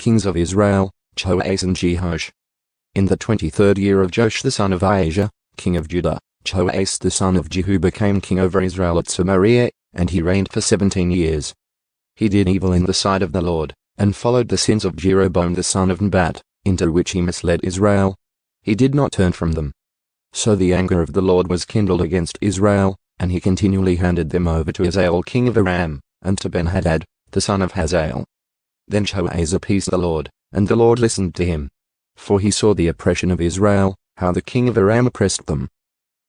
kings of Israel, Joash and Jehoash. In the 23rd year of Joash the son of Ahaziah, king of Judah, Joash the son of Jehu became king over Israel at Samaria, and he reigned for 17 years. He did evil in the sight of the Lord, and followed the sins of Jeroboam the son of Nebat, into which he misled Israel. He did not turn from them. So the anger of the Lord was kindled against Israel, and he continually handed them over to Hazael king of Aram, and to Ben-hadad, the son of Hazael. Then Jehoahaz appeased the Lord, and the Lord listened to him. For he saw the oppression of Israel, how the king of Aram oppressed them.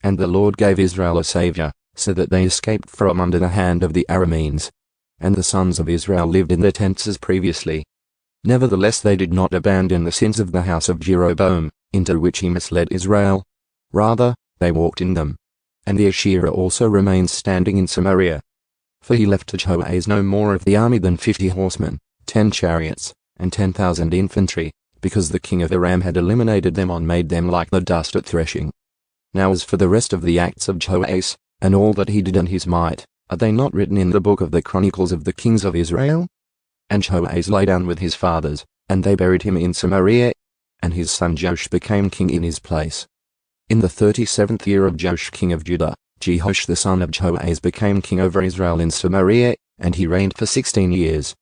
And the Lord gave Israel a saviour, so that they escaped from under the hand of the Arameans. And the sons of Israel lived in their tents as previously. Nevertheless they did not abandon the sins of the house of Jeroboam, into which he misled Israel. Rather, they walked in them. And the Asherah also remained standing in Samaria. For he left to Jehoahaz no more of the army than 50 horsemen, 10 chariots, and 10,000 infantry, because the king of Aram had eliminated them and made them like the dust at threshing. Now as for the rest of the acts of Joash, and all that he did and his might, are they not written in the book of the Chronicles of the kings of Israel? And Joash lay down with his fathers, and they buried him in Samaria, and his son Joash became king in his place. In the 37th year of Joash king of Judah, Jehoash the son of Joahaz became king over Israel in Samaria, and he reigned for 16 years.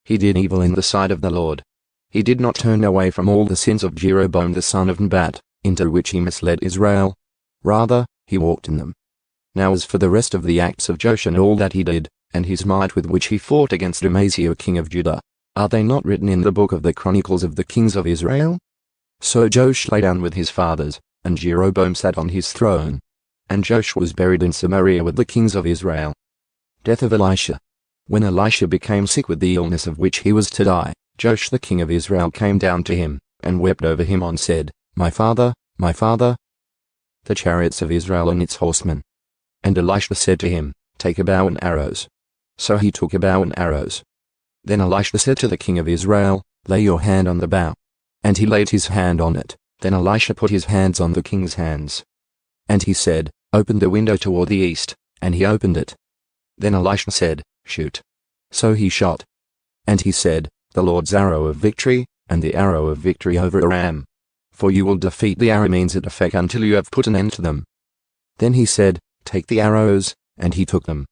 He did evil in the sight of the Lord. He did not turn away from all the sins of Jeroboam the son of Nebat, into which he misled Israel. Rather, he walked in them. Now as for the rest of the acts of Joash and all that he did, and his might with which he fought against Ahaziah king of Judah, are they not written in the book of the Chronicles of the kings of Israel? So Joash lay down with his fathers, and Jeroboam sat on his throne. And Joash was buried in Samaria with the kings of Israel. Death of Elisha. When Elisha became sick with the illness of which he was to die, Joash the king of Israel came down to him, and wept over him and said, My father, the chariots of Israel and its horsemen. And Elisha said to him, Take a bow and arrows. So he took a bow and arrows. Then Elisha said to the king of Israel, Lay your hand on the bow. And he laid his hand on it. Then Elisha put his hands on the king's hands. And he said, Open the window toward the east, and he opened it. Then Elisha said, Shoot. So he shot. And he said, The Lord's arrow of victory, and the arrow of victory over Aram. For you will defeat the Arameans at Aphek until you have put an end to them. Then he said, Take the arrows, and he took them.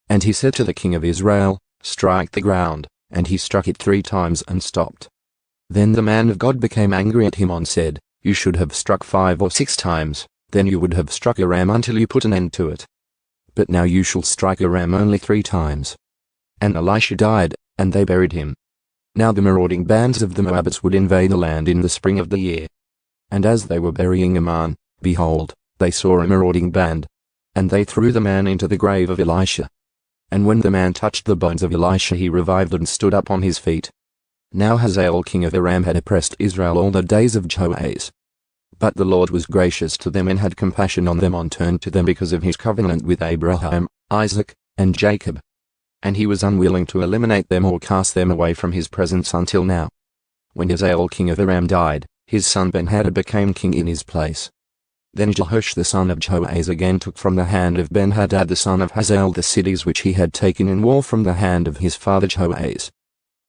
And he said to the king of Israel, Strike the ground, and he struck it 3 times and stopped. Then the man of God became angry at him and said, You should have struck 5 or 6 times, then you would have struck Aram until you put an end to it. But now you shall strike Aram only 3 times. And Elisha died, and they buried him. Now the marauding bands of the Moabites would invade the land in the spring of the year. And as they were burying a man, behold, they saw a marauding band. And they threw the man into the grave of Elisha. And when the man touched the bones of Elisha he revived and stood up on his feet. Now Hazael king of Aram had oppressed Israel all the days of Joahaz. But the Lord was gracious to them and had compassion on them and turned to them because of his covenant with Abraham, Isaac, and Jacob. And he was unwilling to eliminate them or cast them away from his presence until now. When Hazael king of Aram died, his son Ben-hadad became king in his place. Then Jehoash the son of Joahaz again took from the hand of Ben-hadad the son of Hazael the cities which he had taken in war from the hand of his father Jehoahaz.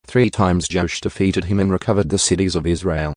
3 times Joash defeated him and recovered the cities of Israel.